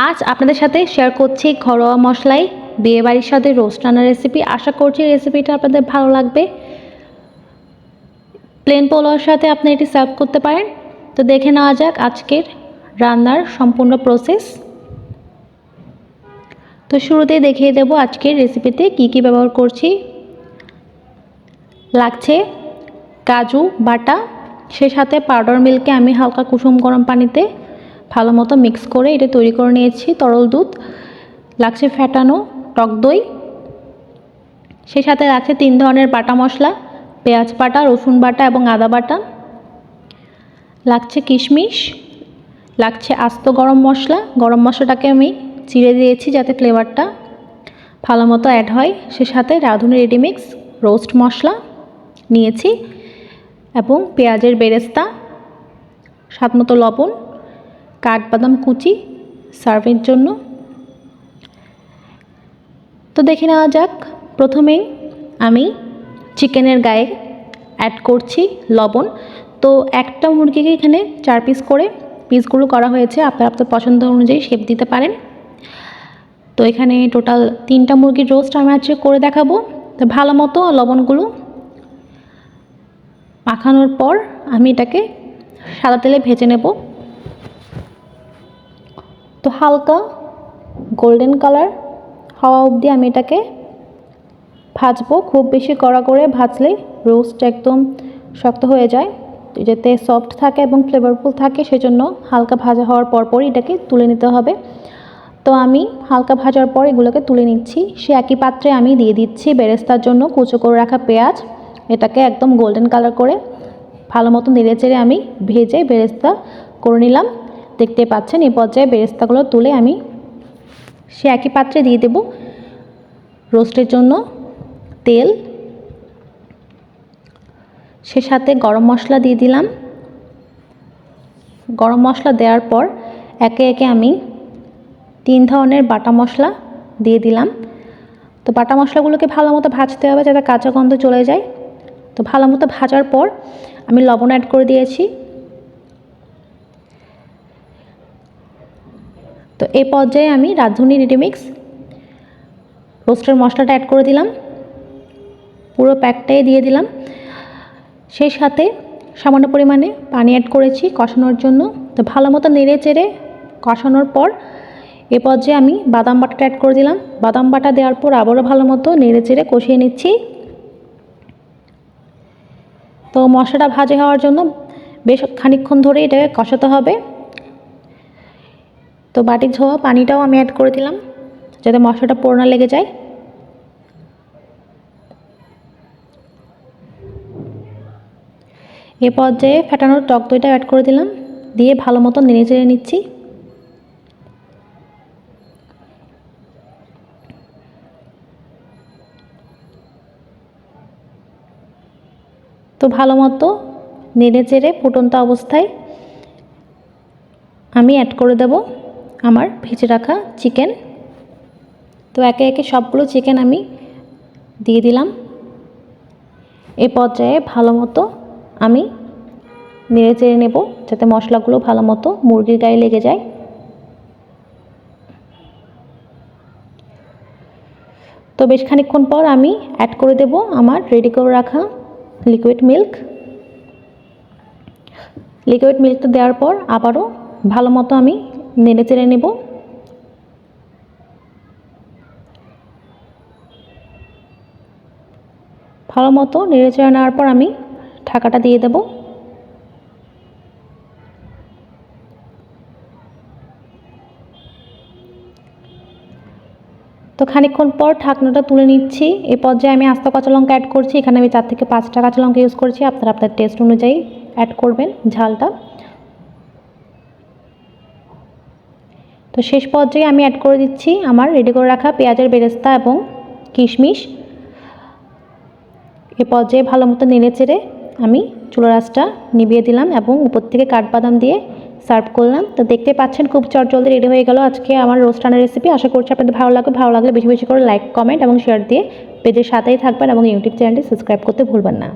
আজ আপনাদের সাথে শেয়ার করছি ঘরোয়া মশলায় বিয়েবাড়ির সাথে রোস্ট রান্নার রেসিপি। আশা করছি রেসিপিটা আপনাদের ভালো লাগবে। প্লেন পোলাওর সাথে আপনি এটি সার্ভ করতে পারেন। তো দেখে নেওয়া যাক আজকের রান্নার সম্পূর্ণ প্রসেস। তো শুরুতেই দেখিয়ে দেব আজকের রেসিপিতে কি কি ব্যবহার করছি। লাগছে কাজু বাটা, সে সাথে পাউডার মিল্কে আমি হালকা কুসুম গরম পানিতে ভালো মতো মিক্স করে এটা তৈরি করে নিয়েছি তরল দুধ। লাগছে ফ্যাটানো টক দই, সেই সাথে লাগছে 3 ধরনের বাটা মশলা, পেঁয়াজ বাটা, রসুন বাটা এবং আদা বাটা। লাগছে কিশমিশ, লাগছে আস্ত গরম মশলা। গরম মশলাটাকে আমি চিড়ে দিয়েছি যাতে ফ্লেভারটা ভালো মতো অ্যাড হয়। সে সাথে রাঁধুনি রেডিমিক্স রোস্ট মশলা নিয়েছি এবং পেঁয়াজের বেরেস্তা, স্বাদমতো লবণ, কাঠবাদাম কুচি সার্ভের জন্য। তো দেখে নেওয়া যাক। প্রথমেই আমি চিকেনের গায়ে অ্যাড করছি লবণ। তো একটা মুরগিকে এখানে 4 পিস করে পিসগুলো করা হয়েছে, আপনার আপনার পছন্দ অনুযায়ী শেপ দিতে পারেন। তো এখানে টোটাল 3টা মুরগির রোস্ট আমি আজকে করে দেখাবো। তো ভালো মতো লবণগুলো মাখানোর পর আমি এটাকে সাদা তেলে ভেজে নেব। তো হালকা গোল্ডেন কালার হওয়া অবধি আমি এটাকে ভাজবো। খুব বেশি কড়া করে ভাজলে রোস্ট একদম শক্ত হয়ে যায়, যাতে সফট থাকে এবং ফ্লেভারফুল থাকে, সেজন্য হালকা ভাজা হওয়ার পরপরই এটাকে তুলে নিতে হবে। তো আমি হালকা ভাজার পর এগুলোকে তুলে নিচ্ছি। সে একই পাত্রে আমি দিয়ে দিচ্ছি বেরেস্তার জন্য কুচো করে রাখা পেঁয়াজ। এটাকে একদম গোল্ডেন কালার করে ভালো মতো নেড়েচেড়ে আমি ভেজে বেরেস্তা করে নিলাম। দেখতে পাচ্ছেন এই পর্যায়ে বেরেস্তাগুলো তুলে আমি সে একই পাত্রে দিয়ে দেব রোস্টের জন্য তেল, সে সাথে গরম মশলা দিয়ে দিলাম। গরম মশলা দেওয়ার পর একে একে আমি 3 ধরনের বাটা মশলা দিয়ে দিলাম। তো বাটা মশলাগুলোকে ভালো মতো ভাজতে হবে যাতে কাঁচা গন্ধ চলে যায়। তো ভালো মতো ভাজার পর আমি লবণ অ্যাড করে দিয়েছি। তো এই পর্যায়ে আমি রাঁধুনি রেডিমিক্স রোস্টের মশলাটা অ্যাড করে দিলাম, পুরো প্যাকটাই দিয়ে দিলাম। সেই সাথে সামান্য পরিমাণে পানি অ্যাড করেছি কষানোর জন্য। তো ভালো মতো নেড়ে চেড়ে কষানোর পর এ পর্যায়ে আমি বাদাম বাটাটা অ্যাড করে দিলাম। বাদাম বাটা দেওয়ার পর আবারও ভালো মতো নেড়ে চেড়ে কষিয়ে নিচ্ছি। তো মশলাটা ভাজা হওয়ার জন্য বেশ খানিকক্ষণ ধরে এটাকে কষাতে হবে। তো বাটি ধোয়া পানিটাও আমি অ্যাড করে দিলাম যাতে মশলাটা পুরো না লেগে যায়। এ পর্যায়ে ফেটানোর টক দইটা অ্যাড করে দিলাম, দিয়ে ভালো মতো নেড়ে চেড়ে নিচ্ছি। তো ভালো মতো নেড়ে চেড়ে ফুটন্ত অবস্থায় আমি অ্যাড করে দেব আমার ভেজে রাখা চিকেন। তো একে একে সবগুলো চিকেন আমি দিয়ে দিলাম। এই পর্যায়ে ভালো মতো আমি নেড়ে চেড়ে নেব যাতে মশলাগুলো ভালো মতো মুরগির গায়ে লেগে যায়। তো বেশ খানিকক্ষণ পর আমি অ্যাড করে দেব আমার রেডি করে রাখা লিকুইড মিল্ক। লিকুইড মিল্কটা দেওয়ার পর আবারও ভালো মতো আমি নেড়ে চেড়ে নেব। ভালো মতো নেড়ে চেড়ে নেওয়ার পর আমি ঢাকাটা দিয়ে দেব। তো খানিকক্ষণ পর ঢাকনাটা তুলে নিচ্ছি। এই পর্যায়ে আমি আস্ত কাঁচা লঙ্কা অ্যাড করছি। এখানে আমি 4 থেকে 5টা কাঁচা লঙ্কা ইউজ করছি, আপনারা আপনার টেস্ট অনুযায়ী অ্যাড করবেন ঝালটা। তো শেষ পর্যায়ে আমি অ্যাড করে দিচ্ছি আমার রেডি করে রাখা পেঁয়াজের বেরেস্তা এবং কিশমিশ। এ পর্যায়ে ভালো মতো নেড়ে চেড়ে আমি চুলার আঁচটা নিভিয়ে দিলাম এবং উপর থেকে কাঠবাদাম দিয়ে সার্ভ করলাম। তো দেখতে পাচ্ছেন খুব চটজলদি রেডি হয়ে গেল আজকে আমার রোস্ট রান্নার রেসিপি। আশা করছি আপনাদের ভালো লাগবে। ভালো লাগলে বেশি বেশি করে লাইক, কমেন্ট এবং শেয়ার দিয়ে পেজের সাথেই থাকবেন এবং ইউটিউব চ্যানেলটি সাবস্ক্রাইব করতে ভুলবেন না।